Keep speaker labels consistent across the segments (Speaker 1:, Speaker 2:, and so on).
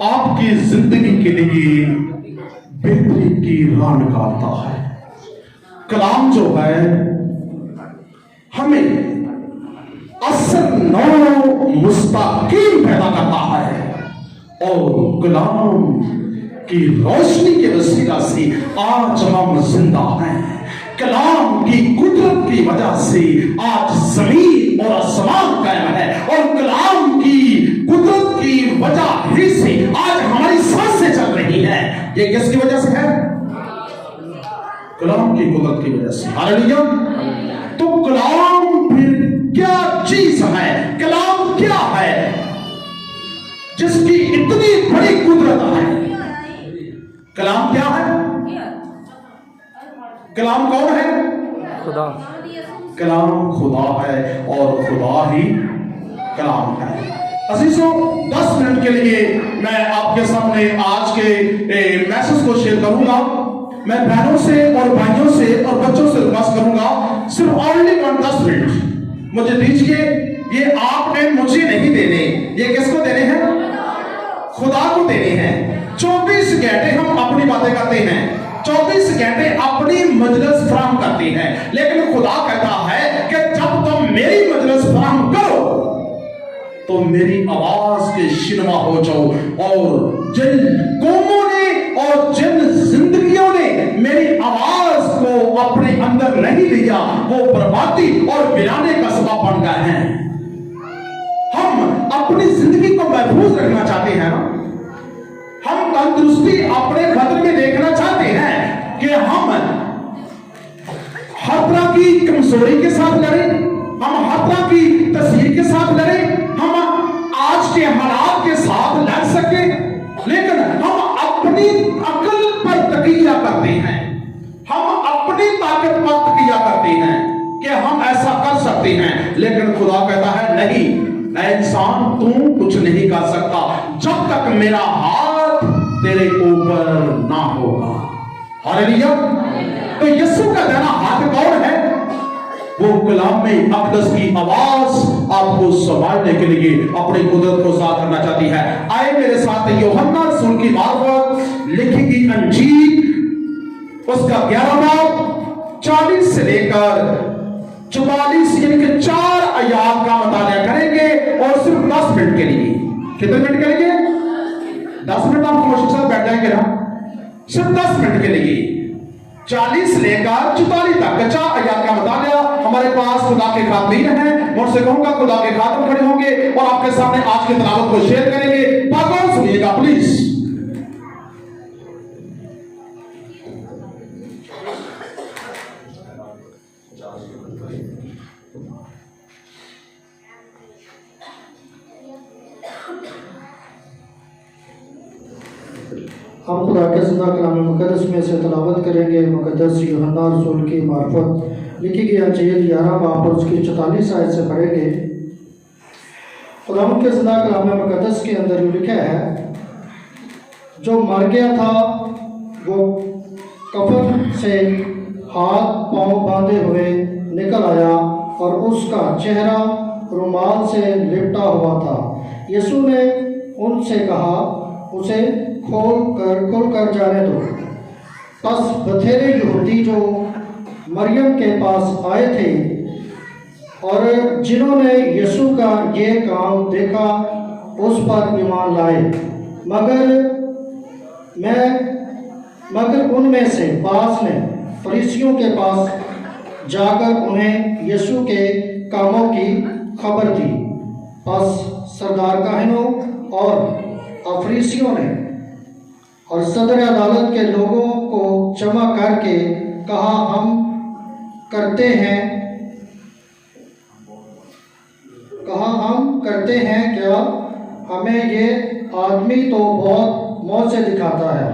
Speaker 1: आपकी जिंदगी के लिए बेहतरी की राह निकालता है। कलाम जो है हमें असल नौ मुस्तकीम पैदा करता है और कलाम की रोशनी के वसीला से आज हम जिंदा हैं। कलाम की कुदरत की वजह से आज जमीन और आसमान कायम है और कलाम की कुदरत की वजह ही से आज हमारी सांसें चल रही है। ये किसकी वजह से है? कलाम की कुदरत की वजह से। हालेलुया। तो कलाम फिर क्या चीज है? कलाम क्या है जिसकी इतनी बड़ी कुदरत है? कलाम क्या है? कलाम कौन है?
Speaker 2: खुदा।
Speaker 1: कलाम खुदा है और खुदा ही कलाम है। अजीजों, 10 मिनट के लिए मैं आपके सामने आज के मैसेज को शेयर करूंगा। मैं बहनों से और भाइयों से और बच्चों से रिक्वेस्ट करूंगा, सिर्फ ओनली 10 मिनट मुझे दीजिए। ये आपने मुझे नहीं देने, ये किसको देने हैं? खुदा को देने हैं। 24 घंटे हम अपनी बातें करते हैं, 24 घंटे अपनी मजलिस फराहम करती हैं, लेकिन खुदा कहता है कि जब तुम मेरी मजलिस फराहम करो तो मेरी आवाज के शिनमा हो जाओ। और जिन कौमों ने और जिन जिंदगियों ने मेरी आवाज को अपने अंदर नहीं लिया वो बर्बादी और वीराने का सबब बन गए हैं। हम अपनी जिंदगी को महफूज रखना चाहते हैं ना, हम तंदुरुस्ती अपने खतर में देखना चाहते हैं कि हम हर तरह की कमजोरी के साथ लड़ें, हम हर तरह की तस्वीर के साथ लड़ें, हम आज के हालात के साथ लड़ सके, लेकिन हम अपनी अकल पर तकिया करते हैं, हम अपनी ताकत पर तकिया करते हैं कि हम ऐसा कर सकते हैं। लेकिन खुदा कहता है नहीं, ऐ इंसान तू कुछ नहीं कर सकता जब तक मेरा हाथ तेरे ऊपर ना होगा। हालेलुया। तो यीशु का देना हाथ कौन है? वो कलाम में अक़दस की आवाज आपको संभालने के लिए अपनी कुदरत को साथ करना चाहती है। आए मेरे साथ यूहन्ना रसूल की मार्फत लिखी गई अंजील उसका 11 बाब 40 से लेकर 44 यानी कि 4 आयात का मुताला करेंगे और सिर्फ 10 मिनट के लिए। कितने मिनट के लिए? 10 मिनट आप मुश्किल से बैठ जाएंगे ना, सिर्फ 10 मिनट के लिए 40 लेकर 44 तक 4 आयात का मुताला हमारे पास खुदा के खातिन है। मैं उनसे कहूंगा खुदा के खातिन खड़े होंगे और आपके सामने आज की तिलावत को शेयर करेंगे। बागौर सुनिएगा प्लीज।
Speaker 3: हम खुदा के ज़िंदा कलाम मुक़द्दस में से तलावत करेंगे। मुक़द्दस यूहन्ना रसूल की मार्फत लिखी गई अंजील 11 बाब और उसकी 44 आयत से पढ़ेंगे। खुदा के ज़िंदा कलाम मुक़द्दस के अंदर लिखा है, जो मर गया था वो कफन से हाथ पांव बांधे हुए निकल आया और उसका चेहरा रुमाल से लिपटा हुआ था। यीशु ने उनसे कहा, उसे खोल कर जाने दो। बस बथेरे यहूदी जो मरियम के पास आए थे और जिन्होंने यीशु का ये काम देखा उस पर ईमान लाए, मगर उनमें से बास ने फरीसियों के पास जाकर उन्हें यीशु के कामों की खबर दी। बस सरदार काहिनों और फरीसियों ने और सदर अदालत के लोगों को जमा करके कहा, हम करते हैं क्या? हमें ये आदमी तो बहुत मौत से दिखाता है।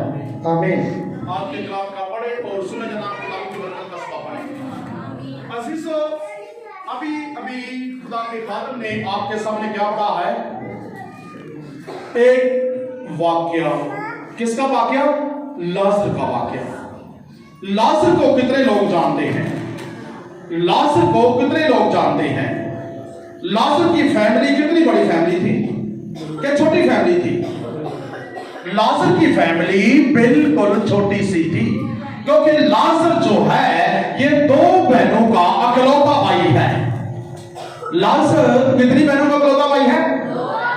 Speaker 3: आमीन।
Speaker 1: आपके कलाम का पढ़े और सुने जनाब कलाम की बरकत का सबब बने। अजीजों, अभी खुदा के खादिम ने आपके सामने क्या पढ़ा है? एक वाक्या। किसका वाक्या? लाजर का वाक्या। लाजर को कितने लोग जानते हैं? लाजर को कितने लोग जानते हैं? लाजर की फैमिली कितनी बड़ी फैमिली थी? क्या छोटी फैमिली थी? लाजर की फैमिली बिल्कुल छोटी सी थी, क्योंकि लाजर जो है ये 2 बहनों का अकलौता भाई है। लाजर कितनी बहनों का अकलौता भाई है?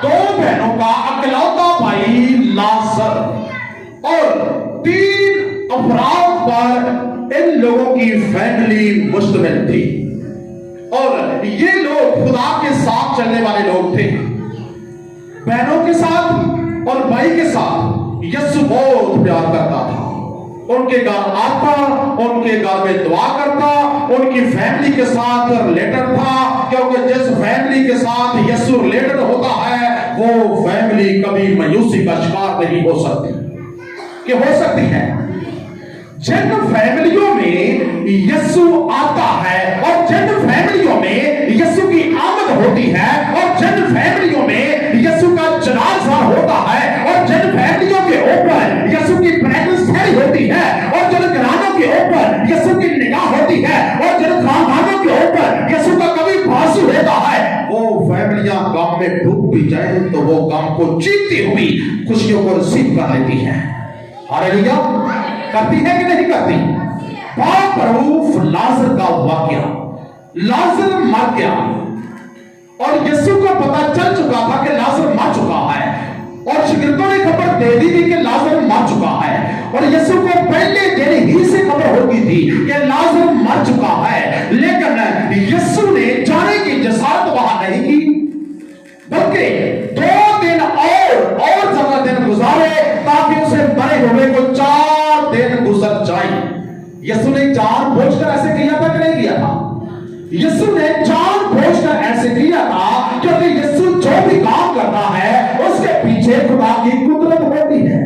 Speaker 1: 2 बहनों का अकलौता भाई लाजर। और 3 अफराद पर इन लोगों की फैमिली मुश्तमिल थी, और ये लोग खुदा के साथ चलने वाले लोग थे। बहनों के साथ और भाई के साथ यीशु बहुत प्यार करता था। उनके घर आता, उनके घर में दुआ करता, उनकी फैमिली के साथ रिलेटेड था, क्योंकि जिस फैमिली के साथ यीशु रिलेटेड होता है वो फैमिली कभी मायूसी का शिकार नहीं हो सकती। कि हो सकती है जिन फैमिलियों में यीशु आता है और जिन फैमिलियों में यीशु की आमद होती है और जिन फैमिलियों में यीशु का जनाजा होता है और जिन फैमिलियों के ऊपर यीशु की प्रेजेंस होती है और जिन घरानों के ऊपर यीशु की निगाह होती है और जिन खानदानों के ऊपर यीशु का कभी भाषु होता है, वो फैमिलियां गम में डूब भी जाए तो वो गम को जीतती हुई खुशियों को रिसीव कर लेती है। हालेलुया। करती है कि नहीं करती? बाप्रूफ लाजर का वाकया, लाजर मर गया और यीशु को पता चल चुका था कि लाजर मर चुका है, और शिगिर्दों ने खबर दे दी थी कि लाजर मर चुका है, और यीशु को पहले दिन ही से खबर होगी थी कि लाजर मर चुका है। लेकिन यीशु ने जाने की जसारत वहां नहीं की, बल्कि 2 दिन और ज्यादा दिन गुजारे ताकि उसे मरे हुए को 4 दिन गुजर जाए। यीशु ने जानबूझकर ऐसे किया था कि नहीं किया था? यीशु ने जानबूझकर ऐसे किया था, क्योंकि यीशु जो भी काम करता है उसके पीछे खुदा की कुदरत होती है।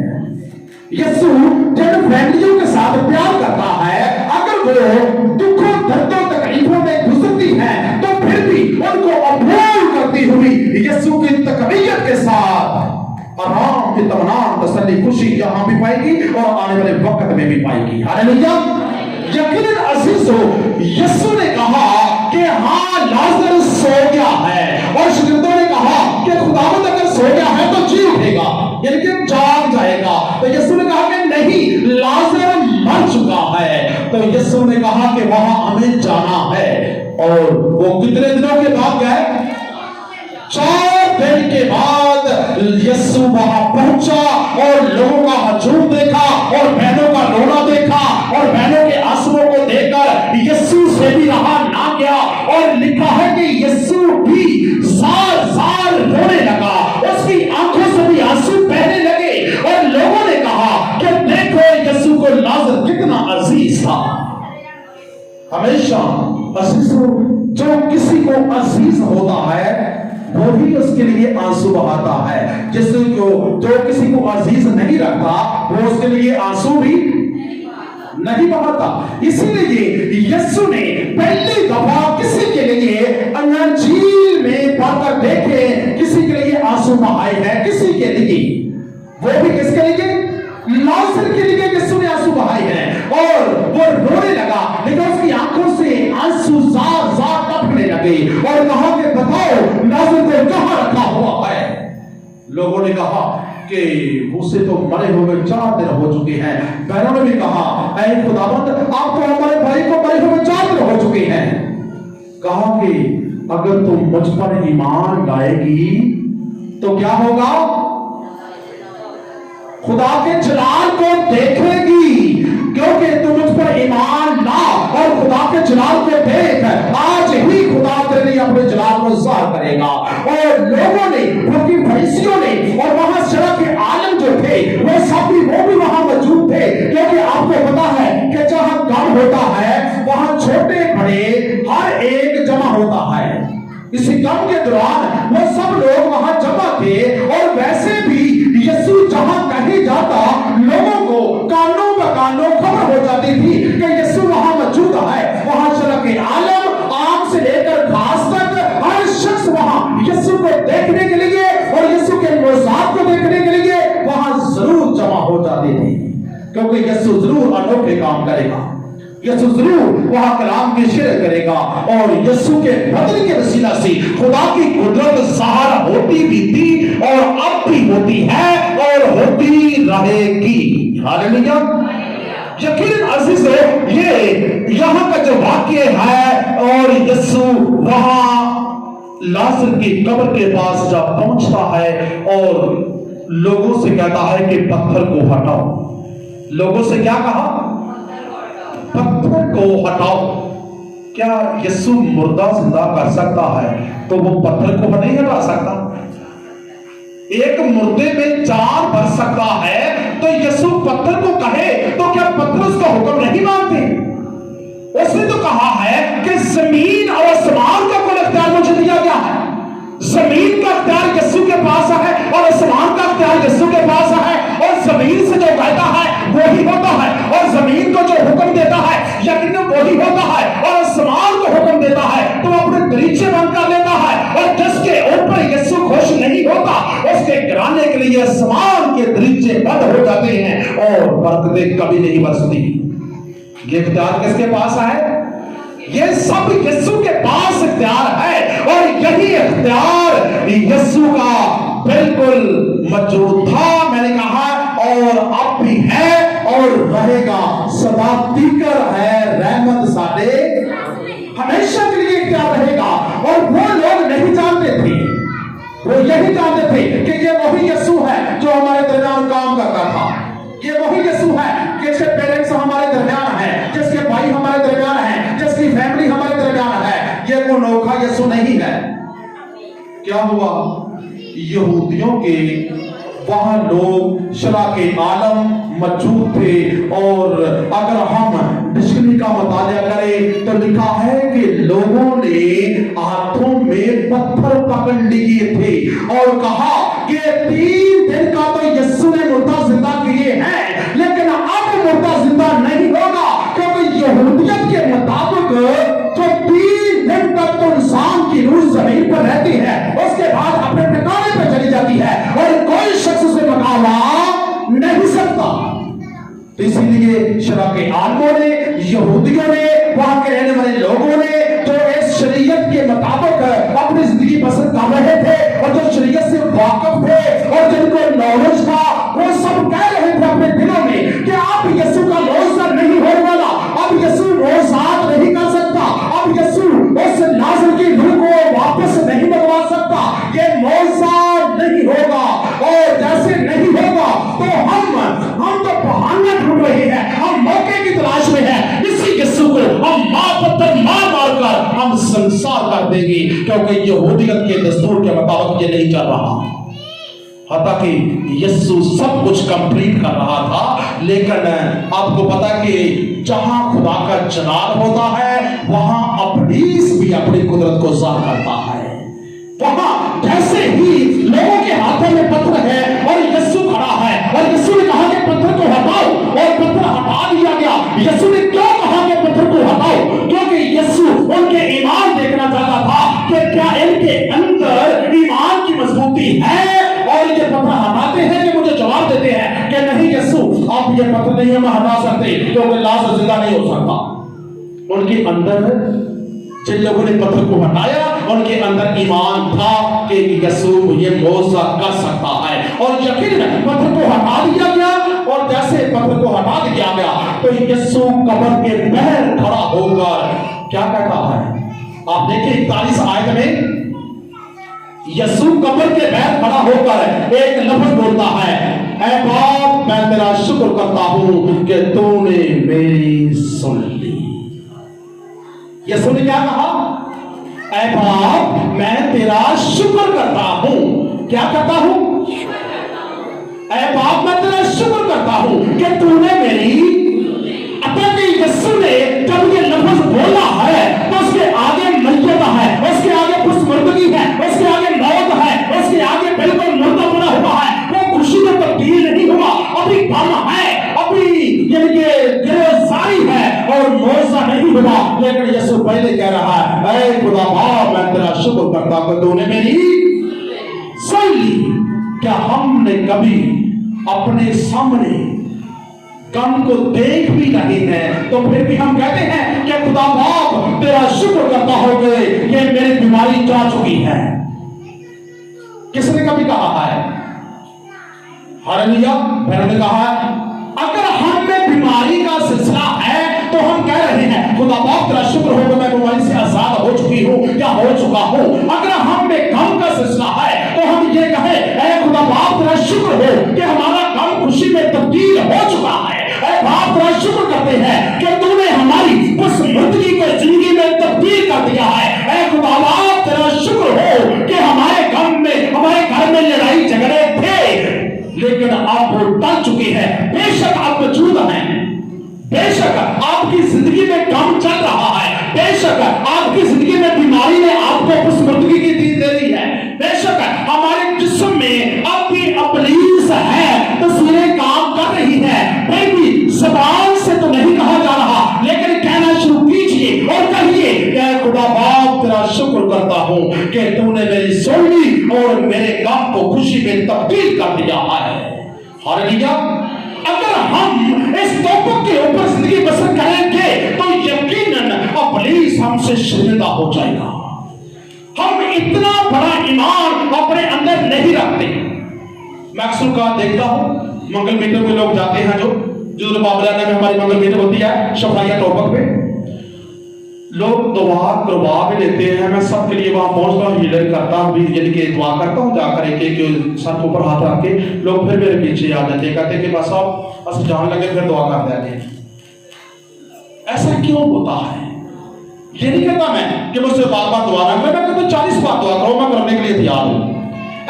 Speaker 1: यीशु जिन फैमिलियों के साथ प्यार करता है, अगर वो दुखों दर्दों तकलीफों में गुजरती है तो फिर भी उनको अभूल करती हुई यीशु की तकबीयत के साथ आराम, इत्मीनान, तसल्ली, खुशी यहां भी पाएगी और आने वाले वक्त में भी पाएगी। हालेलुया। यकीनन अजीजों, यीशु ने कहा कि हाँ लाजर सो गया है, और शिगिर्दों ने कहा कि खुदावंद अगर सो गया है तो जी उठेगा, यानी कि जाग जाएगा। तो यीशु ने कहा कि नहीं, लाजर मर चुका है। तो यीशु ने कहा कि वहां हमें जाना है, और वो कितने दिनों के बाद गए? 4 दिन के बाद यीशु वहां पहुंचा और लोगों का हजूम देखा और बहनों का रोना देखा, और बहनों के आंसुओं को देखकर यीशु से भी रहा ना गया, और लिखा है कि यीशु भी जार रोने लगा, उसकी आंखों से भी आंसू बहने लगे, और लोगों ने कहा कि देखो यीशु को लाजर कितना अजीज था। हमेशा अजीजों, जो किसी को अजीज होता है वो ही उसके लिए आंसू बहाता है। जिसको जो किसी को अजीज नहीं रखता वो उसके लिए आंसू भी नहीं बहाता। इसीलिए यीशु ने पहली दफा किसी के लिए अंजील में पढ़कर देखे, किसी के लिए आंसू बहाए हैं, किसी के लिए, वो भी किसके लिए? लाजर के लिए यीशु ने आंसू बहाए हैं, और वो रोने लगा, लेकिन उसकी आंखों से आंसू जार टपकने लगे, और कहा कि बताओ लाजर को कहां रखा हुआ है? लोगों ने कहा कि उसे तो मरे हुए 4 दिन हो चुके हैं। बहनों ने भी कहा, ऐ खुदावंद, आप तो हमारे भाई को मरे हुए 4 दिन हो चुके हैं। कहा कि अगर तुम मुझ पर ईमान लाएगी तो क्या होगा? खुदा के जलाल को देखेगी, क्योंकि तुम मुझ पर ईमान ला और खुदा के जलाल को देख, आज ही खुदा तेरे लिए अपने जलाल को ज़ाहिर करेगा। और लोगों ने, क्योंकि फरीसियों ने और वहां शरअ के आलम जो थे वो सब भी वहां मौजूद थे, क्योंकि आपको पता है कि जहां गम होता है वहां छोटे बड़े हर एक जमा होता है। इसी गम के दौरान वो सब लोग वहां जमा थे, और वैसे भी यीशु जहां कहीं जाता लोगों को कानों बकानों खबर हो जाती थी कि यीशु वहां मौजूद है। वहां शरअ के आलम, आम से लेकर घास तक, हर शख्स वहां यीशु को देखने के लिए और यीशु के मौजूद को देखने के लिए वहां जरूर जमा हो जाते थे, क्योंकि यीशु जरूर अनोखे काम करेगा, यीशु जरूर वहां कलाम की शेयर करेगा, और यीशु के बदन के वसीला से खुदा की कुदरत ज़ाहिर होती भी थी और अब भी होती है और होती रहे की। हालेलुया। यकीनन अजीज ये यहाँ का जो वाक्य है, और यीशु वहां लाजर की कब्र के पास जब पहुंचता है और लोगों से कहता है कि पत्थर को हटाओ। लोगों से क्या कहा? पत्थर को हटाओ। क्या यीशु मुर्दा जिंदा कर सकता है तो वो पत्थर को नहीं हटा सकता? एक मुर्दे में जान भर सकता है तो यीशु पत्थर को कहे तो क्या पत्थर उसका हुक्म नहीं मानते? उसने तो कहा है कि जमीन और आसमान का कोई अख्तियार मुझे दिया गया है। जमीन का अख्तियार यीशु के पास है और आसमान का अख्तियार यीशु के पास है, और जमीन से जो कहता है वही होता है, और जमीन को जो हुक्म देता है यकीनन वही होता है, और आसमान को हुक्म देता है तो अपने दरीचे बंद कर लेता है। और जिसके ऊपर यीशु खुश नहीं होता उसके गिराने के लिए आसमान के दरीचे बंद हो जाते हैं और बरकतें कभी नहीं बरसती। ये इख्तियार किसके पास है? ये सब यीशु के पास इख्तियार है, और यही इख्तियार यीशु का बिल्कुल मौजूद था, मैंने कहा, और अब भी है और रहेगा। सदा तीकर है रहमत साडे हमेशा के लिए इख्तियार रहेगा। और वो लोग नहीं जानते थे, वो यही जानते थे कि ये वही यीशु है जो हमारे दरमियान काम करता था। ये वही यीशु है जिसके पेरेंट्स हमारे दरमियान हैं, जिसके भाई हमारे दरमियान हैं, जिसकी फैमिली हमारे दरमियान है। ये वो अनोखा यीशु नहीं है। क्या हुआ? यहूदियों के वहां लोग शरा के आलम मौजूद थे, और अगर हम डिक्शनरी का मुताला करें तो लिखा है कि लोगों ने हाथों में पत्थर पकड़ लिए थे और कहा कि 3 दिन का तो यीशु ने मुर्दा जिंदा किए हैं, लेकिन अब मुर्दा जिंदा नहीं होगा, क्योंकि यहूदियत के मुताबिक जो 3 दिन तक तो इंसान की रूह जमीन पर रहती है, उसके बाद अपने ठिकाने पर चली जाती है और कोई शख्स उसे मुकाबला नहीं सकता। तो इसीलिए शरा के आलमों ने, यहूदियों ने, वहां के रहने वाले लोगों ने जो इस शरीयत के मुताबिक अपनी जिंदगी बसर कर रहे थे और जो शरीयत से वाकिफ थे और जिनको नॉलेज था, वो सब कह रहे थे अपने दिलों में कि अब यीशु का मौजूदा नहीं होने वाला, अब यीशु मौजूद नहीं कर सकता, अब यीशु उस लाजर की रूह को वापस नहीं मंगवा सकता, ये मौजूदा नहीं होगा। और जैसे नहीं होगा तो हम तो बहाना ढूंढ रहे हैं, हम मौके की तलाश में हैं। इसी यीशु को हम पत्थर मार कर हम संसार कर देंगे, क्योंकि यहूदियत के दस्तूर के मुताबिक ये नहीं चल रहा। हालांकि यीशु सब कुछ कंप्लीट कर रहा था, लेकिन आपको पता कि जहां खुदा का जलाल होता है वहां इब्लीस भी अपनी कुदरत को जाहिर करता है। वहां जैसे ही लोगों के हाथों में पत्थर है और यीशु खड़ा है, और यीशु ने कहा कि पत्थर को हटाओ, और पत्थर हटा दिया गया। यीशु ने क्यों कहा कि पत्थर को हटाओ? क्योंकि यीशु उनके ईमान देखना चाहता था कि क्या इनके अंदर ईमान की मजबूती है। और ये पत्थर हटाते हैं कि मुझे जवाब देते हैं कि नहीं यीशु, आप ये पत्थर नहीं हम हटा सकते, क्योंकि लाजर जिंदा नहीं हो सकता। उनके अंदर जिन लोगों ने पत्थर को हटाया उनके अंदर ईमान था कि यीशु ये मौजूदा कर सकता है, और यकीनन पत्थर को हटा दिया गया। और जैसे पत्थर को हटा दिया गया तो यीशु कब्र के बाहर खड़ा होकर क्या कहता है? आप देखिए 41 आयत में यीशु कब्र के बाहर खड़ा होकर एक लफ्ज बोलता है, ऐ बाप मैं तेरा शुक्र करता हूं कि तूने मेरी सुन ली। यीशु ने क्या कहा? ऐ बाप मैं तेरा शुक्र करता हूं। क्या करता हूं? ऐ बाप मैं तेरा शुक्र करता हूं कि तूने मेरी। अतः यीशु ने जब ये लफ्ज बोला है तो उसके आगे मरियत है, उसके आगे खुशमुर्दगी है, उसके आगे मौत है, उसके आगे बिल्कुल मुर्दा बना हुआ है। वो खुशी में तब्दील नहीं हुआ, अभी गम है, अभी ये गिरफ्तारी है और मौजूदा नहीं हुआ। लेकिन यीशु पहले कह रहा है, ऐ खुदा बाप मैं तेरा शुक्र करता हूं तूने मेरी सुन ली। क्या हमने कभी अपने सामने गम को देख भी नहीं है तो फिर भी हम कहते हैं कि खुदा बाप तेरा शुक्र करता हो गए कि मेरी बीमारी जा चुकी है? किसने कभी कहा है? हालेलुया। फिर उन्होंने कहा अगर हम में बीमारी का सिलसिला है तो हम कह रहे हैं खुदा बाप तेरा शुक्र हो कि मैं बीमारी से आजाद हो चुकी हूँ या हो चुका हूँ। अगर हम में गम का सिलसिला है तो हम ये कहें ऐ खुदा बाप तेरा शुक्र हो कि हमारा गम खुशी में तब्दील हो चुका है। ऐ बाप तेरा शुक्र करते हैं कि तूने हमारी उस मुर्दगी को जिंदगी में तब्दील कर दिया है। ऐ खुदा बाप तेरा शुक्र हो कि हमारे गम में हमारे घर में लड़ाई झगड़े थे लेकिन अब वो टल चुके हैं। बेशक आप मौजूद हैं, बेशक आपकी जिंदगी में काम चल रहा है, बेशक आपकी जिंदगी में बीमारी ने आपको उस मुर्दगी की दीद दे दी है, बेशक हमारे जिस्म में अब भी अबलीस है, तस्वीरें काम कर रही है, फिर भी जबान से तो नहीं कहा जा रहा लेकिन कहना शुरू कीजिए और कहिए खुदा बाप तेरा शुक्र करता हूं कि तूने मेरी सुन ली और मेरे गम को खुशी में तब्दील कर दिया है। हालेलुया। अगर हम इस तोबक के ऊपर जिंदगी बसर करेंगे तो यकीनन अबलीस हमसे शर्मिंदा हो जाएगा। हम इतना बड़ा ईमान अपने अंदर नहीं रखते। मैं अक्सर का देखता हूं मंगल मीटर में लोग जाते हैं जो बाबलाना में हमारी मंगल मीटर होती है शफाइया तोबक में लोग दुआ करवा भी लेते हैं। मैं सबके लिए वहां पहुंचता हूँ, हीलिंग करता हूँ, यानी कि दुआ करता हूँ जाकर एक सर के ऊपर हाथ रख के लोग फिर मेरे पीछे आ जाते हैं, कहते हैं कि बस आप बस जान लगे फिर दुआ कर देते हैं। ऐसा क्यों होता है? ये नहीं कहता मैं कि मुझसे बार बार दुआ ना करें, मैं कहता 40 बार दुआ करो, मैं करने के लिए तैयार हूं।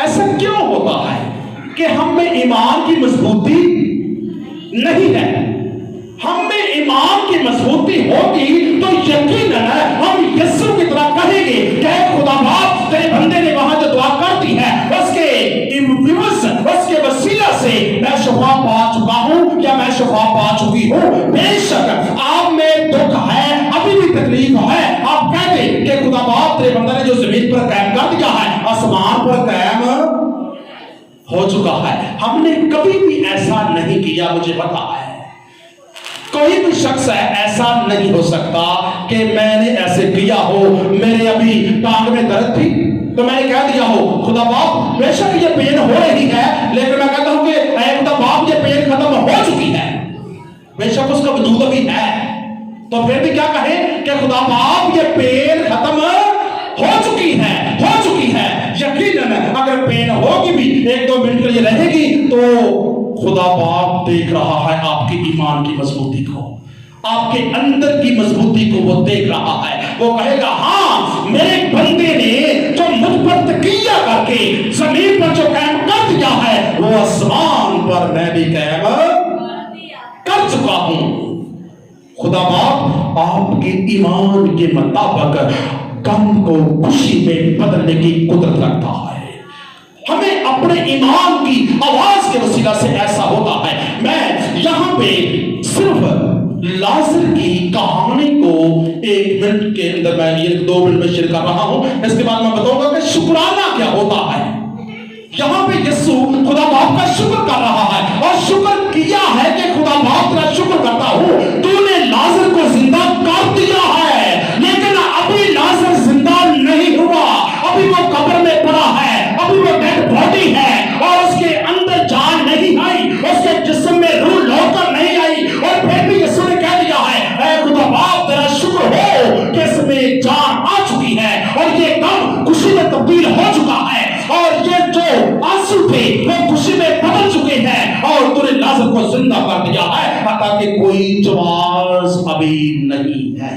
Speaker 1: ऐसा क्यों होता है कि हम में ईमान की मजबूती नहीं है? हम में ईमान की मजबूती होगी तो यकीनन हम यीशु की तरह कहेंगे कि खुदा बाप तेरे बंदे ने वहां जो दुआ कर दी है उसके वसीला से मैं शफा पा चुका हूं या मैं शफा पा चुकी हूं। बेशक आप में दुख है, अभी भी तकलीफ है, आप कह दे कि खुदा बाप तेरे बंदे ने जो जमीन पर कायम कर दिया है आसमान पर कायम हो चुका है। हमने कभी भी ऐसा नहीं किया, मुझे पता है कोई भी शख्स ऐसा नहीं हो सकता कि मैंने ऐसे किया हो, मेरे अभी टांग में दर्द थी तो मैंने कह दिया हो खुदा बाप बेशक ये पेन हो रही है लेकिन मैं कहता हूं कि खुदा बाप ये पेन खत्म हो चुकी है। बेशक उसका वजूद अभी है तो फिर भी क्या कहे कि खुदा बाप ये पेन खत्म हो चुकी है, हो चुकी है। यकीनन अगर पेन होगी भी 1-2 मिनट के लिए रहेगी तो खुदा बाप देख रहा है आपकी ईमान की मजबूती को, आपके अंदर की मजबूती को वो देख रहा है। वो कहेगा हाँ मेरे बंदे ने जो मुझ पर तकिया करके जमीन पर जो कायम कर दिया है वो आसमान पर मैं भी कायम कर चुका हूं। खुदा बाप आपके ईमान के मुताबिक गम को खुशी में बदलने की कुदरत रखता है। हमें अपने ईमान की आवाज के वसीला से ऐसा होता है। मैं यहां पे सिर्फ लाजर की कहानी को 1 मिनट के अंदर मैं ये 2 मिनट में शेयर कर रहा हूं, इसके बाद मैं बताऊंगा कि शुक्राना क्या होता है। यहां पे यीशु खुदा बाप का शुक्र कर रहा है और शुक्र किया है कि खुदा बाप तेरा शुक्र करता हूं तूने लाजर को जिंदा कर दिया है, लेकिन अभी लाजर जिंदा नहीं हुआ, अभी वो कब्र में पड़ा है, अभी वो डेड बॉडी है और उसके अंदर जान नहीं आई, उसके जिस्म में रूह लौटकर नहीं आई और फिर भी यीशु ने कह दिया है ऐ खुदा बाप तेरा शुक्र हो कि इसमें जान आ चुकी है और ये गम खुशी में तब्दील हो चुका है और ये जो आंसू थे वो खुशी में बदल चुके हैं और तूने लाजर को जिंदा कर दिया है ताकि कोई जवाब अभी नहीं है।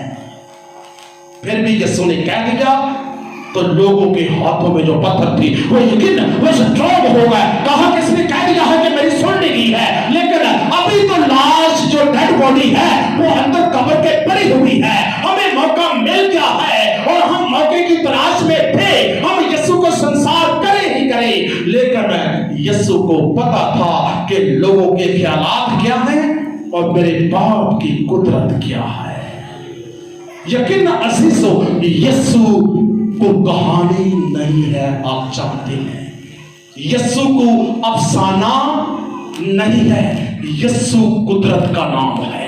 Speaker 1: फिर भी यीशु ने कह दिया तो लोगों के हाथों में जो पत्थर थी वो यकीन वो स्ट्रॉन्ग हो गए। कहा किसने कह दिया है कि मेरी सुन ली गई है, लेकिन अभी तो लाश जो डेड बॉडी है वो अंदर कब्र के पड़ी हुई है। हमें मौका मिल गया है और हम मौके की तलाश में थे, हम यीशु को संसार करे ही करे, लेकिन यीशु को पता था कि लोगों के ख्यालात क्या हैं और मेरे बाप की कुदरत क्या है। यकीन अजीजों यीशु को कहानी नहीं है, आप जानते हैं यीशु को अफसाना नहीं है, यीशु कुदरत का नाम है।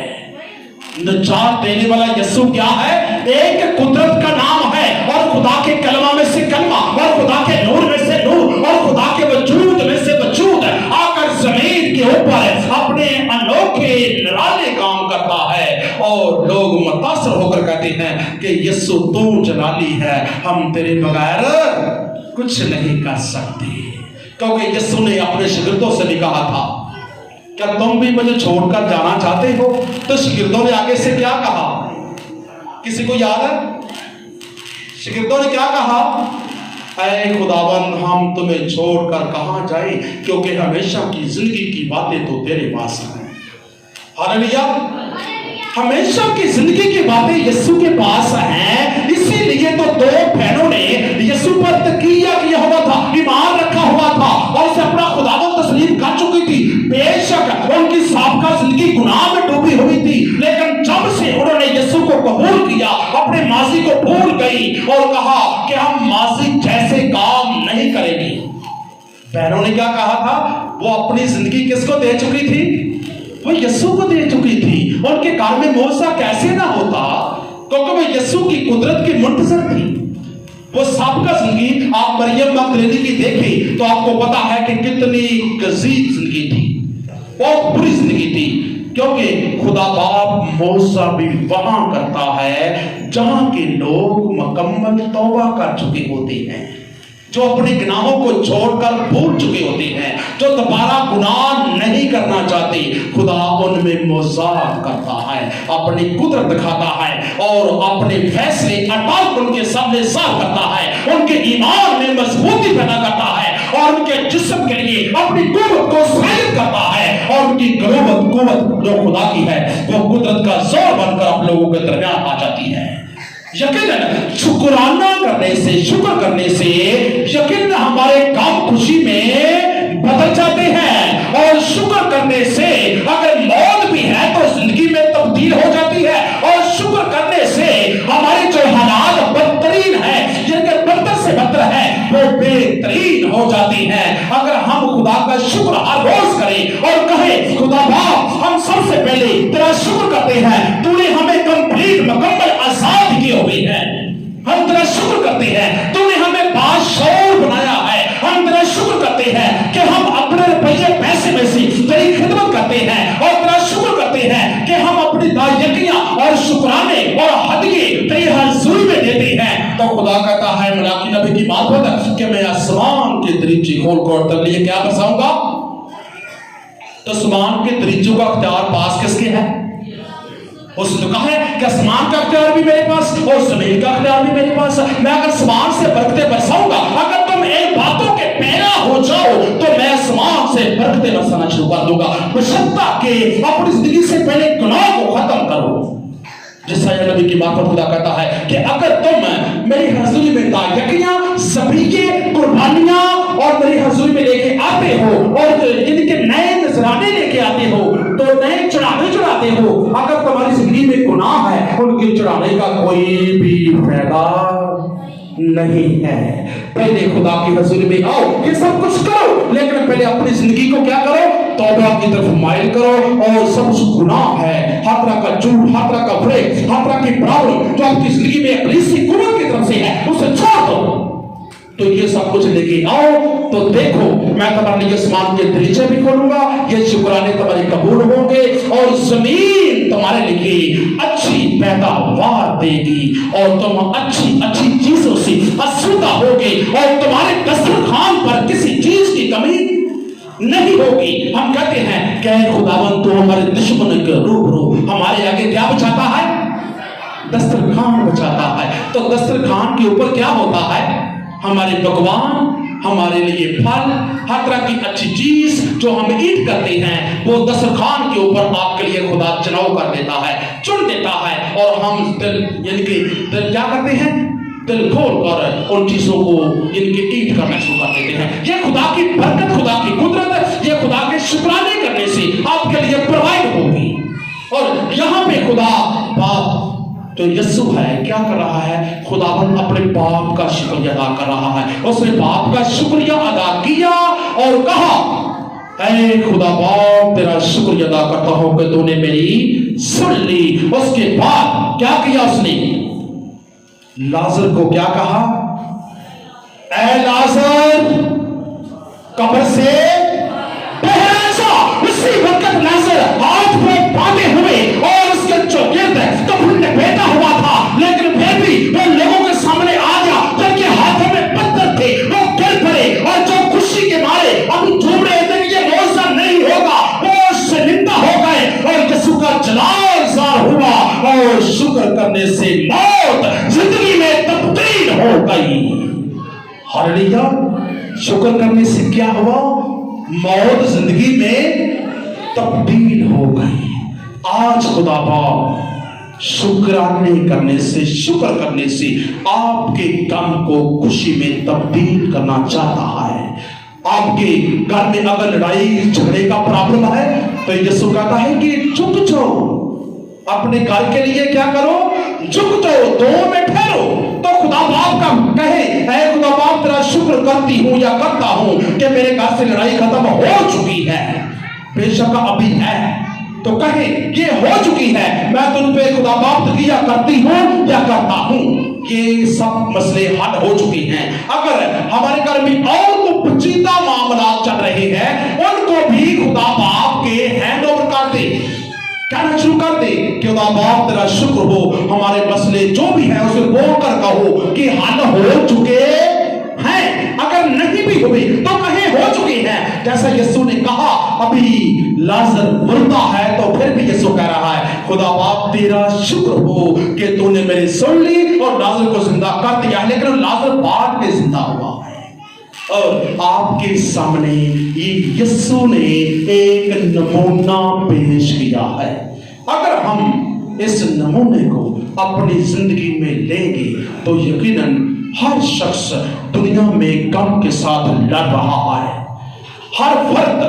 Speaker 1: निजात देने वाला यीशु क्या है? एक कुदरत का नाम है और खुदा के कलमा में से कलमा और खुदा के नूर में से नूर और खुदा के वजूद में से वजूद आकर जमीन ऊपर अपने अनोखे निराले काम करता है और लोग मुतासर होकर कहते हैं कि यीशु तू जलाली है, हम तेरे बगैर कुछ नहीं कर सकते। क्योंकि यीशु ने अपने शागिर्दों से भी कहा था, क्या तुम भी मुझे छोड़कर जाना चाहते हो? तो शागिर्दों ने आगे से क्या कहा, किसी को याद है? शागिर्दों ने क्या कहा? ऐ खुदावन, हम तुम्हें छोड़कर कहां जाए, क्योंकि हमेशा की जिंदगी की बातें तो तेरे पास हैं। हालेलुया। हमेशा की जिंदगी की बातें यीशु के पास हैं। इसीलिए तो दो बहनों ने यीशु पर तकिया किया हुआ था, ईमान रखा हुआ था और उसे अपना खुदावन तस्लीम कर चुकी थी। बेशक उनकी साबका जिंदगी गुनाह में डूबी हुई थी, लेकिन जब से उन्होंने यीशु को कबूल किया, अपने माजी को भूल गई और कहा कि हम माजी जैसे काम नहीं करेंगे। बहनों ने क्या कहा था? वो अपनी जिंदगी किसको दे चुकी थी? वो यीशु को दे चुकी थी। उनके काम में मौजा कैसे ना होता, क्योंकि वो यीशु की कुदरत की मुंतजर थी। वो सबका जिंदगी आप मरियम मगदलीनी की देखें तो आपको पता है कि कितनी गजीब जिंदगी थी, बहुत बुरी जिंदगी थी। क्योंकि खुदा बाप मौजा भी वहां करता है जहां के लोग मुकम्मल तौबा कर चुके होते हैं, जो अपने गुनाहों को छोड़कर भूल चुके होते हैं, जो दोबारा गुनाह नहीं करना चाहते। खुदा उनमें मौजाद करता है, अपनी कुदरत दिखाता है और अपने फैसले अटल उनके सामने साफ करता है, उनके ईमान में मजबूती पैदा करता है और उनके जिस्म के लिए अपनी कुव्वत को साबित करता है और उनकी कुव्वत जो खुदा की है वो कुदरत का जोर बनकर आप लोगों के दरमियान आ जाती है। यकीनन शुक्राना करने से, शुक्र करने से यकीनन हमारे काम खुशी में बदल जाते हैं और शुक्र करने से अगर मौत भी है तो जिंदगी में तब्दील हो जाती है और शुक्र करने से हमारे जो हालात बदतरीन है, जिनके बदतर से बदतर है, वो बेहतरीन हो जाती है। अगर हम खुदा का शुक्र हर रोज करें और कहें खुदा बाप हम सबसे पहले तेरा शुक्र करते हैं, तूने हमें कंप्लीट मुकम्मल आजाद किए हुए हैं। हम तेरा शुक्र करते हैं, तूने हमें बाशऊर बनाया है। हम तेरा शुक्र करते हैं कि हम अपने रुपये पैसे में से तेरी खिदमत करते हैं और तेरा शुक्र करते हैं कि हम अपनी दायकियां और शुक्राने और हदिये तेरी हजूरी में देते हैं। तो खुदा कहता है मलाकी नबी की मार्फत कि मैं आसमान के दरीचे खोल कर तेरे लिए क्या बरसाऊंगा। तो आसमान के दरीचों का अख्तियार पास किसके है? उसने कहा है कि आसमान का अख्तियार भी मेरे पास और जमीन का अख्तियार भी मेरे पास। मैं अगर आसमान से बरकतें बरसाऊंगा, अगर तुम इन बातों के पैरा हो जाओ तो मैं आसमान से बरकतें बरसाना शुरू कर दूंगा। बशर्ता के अपनी जिंदगी से पहले गुनाह को खत्म करो। जैसा नबी की बात पर खुदा कहता है कि अगर तुम मेरी हजूरी में दायकियां, ज़बीये, कुर्बानियां और मेरी हजूरी में लेके आते हो और इनके नए नजराने लेके आते हो, तो नए चढ़ावे चढ़ाते हो, अगर तुम्हारी जिंदगी में गुनाह है, उनके चढ़ाने का कोई भी फायदा नहीं है। पहले खुदा की हजूरी में आओ, ये सब कुछ करो, लेकिन पहले अपनी जिंदगी को क्या करो? तौबा की तरफ माइल करो और सब कुछ गुनाह है, हर तरह का झूठ, हर तरह का फ्रेक, हर तरह की प्रॉब्लम जो आपकी जिंदगी में इब्लीस की कुव्वत की तरफ से है, उसे छोड़ दो। तो ये सब कुछ लेके आओ तो देखो मैं तुम्हारे लिए आसमान के दरीचे भी खोलूंगा, ये शुक्राने तुम्हारे कबूल होंगे और जमीन तुम्हारे लिए अच्छी पैदावार देगी और तुम अच्छी अच्छी चीजों से आसूदा होगे और तुम्हारे दस्तरखान पर किसी चीज की कमी नहीं होगी। हम कहते हैं कि खुदावन तो हमारे दुश्मन के रूबरू हमारे आगे क्या बचाता है? दस्तरखान बचाता है। तो दस्तरखान के ऊपर क्या होता है? हमारे पकवान, हमारे लिए फल, हर तरह की अच्छी चीज जो हम ईट करते हैं वो दस्तरखान के ऊपर आपके लिए खुदा चुनाव कर देता है, चुन देता है और हम दिल यानी कि दिल क्या करते हैं? दिल खोल कर उन चीजों को इनके ईट करना शुरू कर देते हैं। ये खुदा की बरकत, खुदा की कुदरत, ये खुदा के शुक्राने करने से आपके लिए प्रोवाइड होगी। और यहाँ पे खुदा बाप तो यीशु है क्या कर रहा है? खुदावन अपने बाप का शुक्रिया अदा कर रहा है। उसने बाप का शुक्रिया अदा किया और कहा ऐ खुदा बाप तेरा शुक्रिया अदा करता हूं कि तूने मेरी सुन ली। उसके बाद क्या किया उसने? लाजर को क्या कहा? ऐ लाजर कब्र से बाहर आ जा। उसी शुक्र करने से मौत जिंदगी में तब्दील हो गई। हालेलुया। शुक्र करने से क्या हुआ? मौत जिंदगी में तब्दील हो गई। आज खुदा बाप शुक्राने करने से, शुक्र करने से आपके गम को खुशी में तब्दील करना चाहता है। आपके घर में अगर लड़ाई झगड़े का प्रॉब्लम है तो यीशु कहता है कि झुक जाओ, अपने घर के लिए क्या करो, झुक जाओ, 2 में ठहरो। तो खुदा बाप का कहे, ऐ खुदा बाप तेरा शुक्र करती हूं या करता हूं कि मेरे घर से लड़ाई खत्म हो चुकी है। बेशक अभी है तो कहे ये हो चुकी है, मैं तुम पे खुदा बाप किया करती हूं या करता हूं, ये सब मसले हल हो चुके हैं। अगर हमारे घर में और तो पेचीदा मामला चल रहे हैं, उनको भी खुदा बाप के हैंड ओवर कर दे, कहना शुरू कर दे कि खुदा बाप तेरा शुक्र हो, हमारे मसले जो भी है उसे बोलकर कहो कि हल हो चुके हैं। अगर नहीं भी हुए तो कहे हो चुके हैं। जैसा यीशु ने कहा अभी लाजर मुर्दा है, तो फिर भी यीशु कह रहा है खुदा बाप तेरा शुक्र हो कि तूने मेरी सुन ली और लाजर को जिंदा कर दिया। लेकिन लाजर बाद में जिंदा हुआ है और आपके सामने ये यीशु ने एक नमूना पेश किया है। अगर हम इस नमूने को अपनी जिंदगी में लेंगे तो यकीनन हर शख्स दुनिया में गम के साथ लड़ रहा है, हर फर्द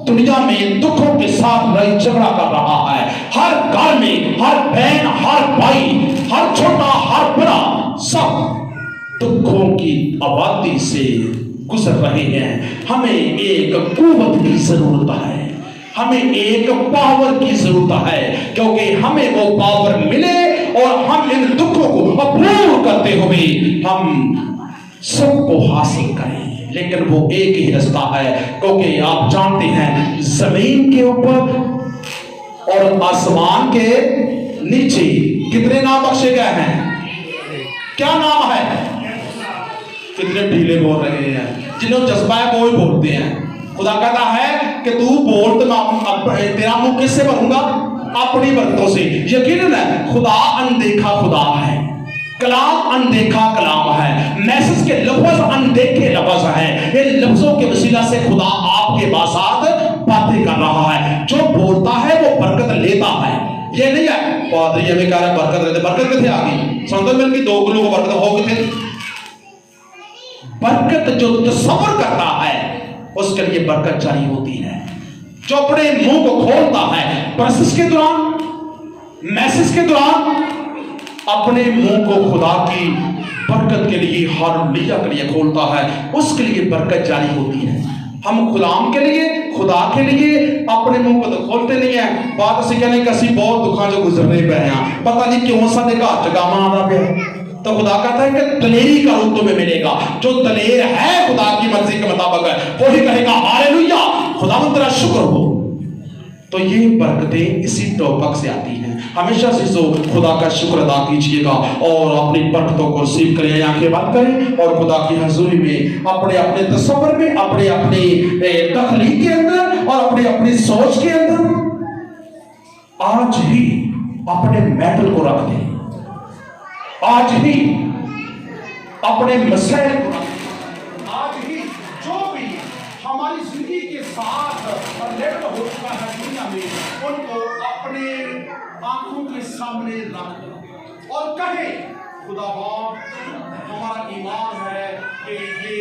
Speaker 1: दुनिया में दुखों के साथ लड़ाई झगड़ा कर रहा है। हर घर में हर बहन, हर भाई, हर छोटा, हर बड़ा, सब दुखों की आबादी से गुजर रहे हैं। हमें एक कुव्वत की जरूरत है, हमें एक पावर की जरूरत है, क्योंकि हमें वो पावर मिले और हम इन दुखों को अपूर्ण करते हुए हम सबको हासिल करें। लेकिन वो एक ही रास्ता है, क्योंकि आप जानते हैं जमीन के ऊपर और आसमान के नीचे कितने नाम बख्शे गए हैं? क्या नाम है? कितने ढीले बोल रहे हैं, जिन्होंने जज्बा है वो ही बोलते हैं। खुदा कहता है कि तू बोल तो मैं तेरा मुंह किससे भरूंगा? अपनी बरकतों से। यकीनन है खुदा अनदेखा खुदा है, कलाम अनदेखा कलाम है, मैसेज के लफ्ज अनदेखे लफ्ज है। इन लफ्जों के वसीला से खुदा आपके साथ बातें कर रहा है। जो बोलता है वो बरकत लेता है। ये नहीं है पादरी हमें कह रहा है बरकत लेते, बरकत कितने आ गई? संतों में की 2 किलो को बरकत हो कितने? बरकत जो तसव्वुर करता है उसके लिए बरकत जारी होती है। जो अपने मुंह को खोलता है प्रोसेस के दौरान, मैसेज के दौरान, अपने मुंह को खुदा की बरकत के लिए, हालेलुया के लिए खोलता है, उसके लिए बरकत जारी होती है। हम गुलाम के लिए, खुदा के लिए अपने मुंह को तो खोलते नहीं है। बात से कहने का बहुत दुखा जो गुजरने पे हैं, पता नहीं क्यों सा देखा जगामा आना पे। तो खुदा कहता है कि दलेरी का रूप तुम्हें मिलेगा। जो दलेर है खुदा की मर्जी के मुताबिक वही कहेगा हालेलुया, खुदा तेरा शुक्र हो। तो ये बरकतें इसी टॉपिक से आती हैं। हमेशा से तो खुदा का शुक्र अदा कीजिएगा और अपनी बरकतों को रिसीव करें, आंखें बंद करें और खुदा की हजूरी में अपने अपने तस्वर में, अपने अपने तखलीक के अंदर और अपने अपनी सोच के अंदर आज ही अपने मैटर को रख दें। आज ही अपने मसले को रख दें। आज ही जो भी हमारी जिंदगी के साथ रिलेटेड हो चुका है दुनिया में, उनको अपने आंखों के सामने रख दो और कहे खुदा बाप हमारा ईमान है कि ये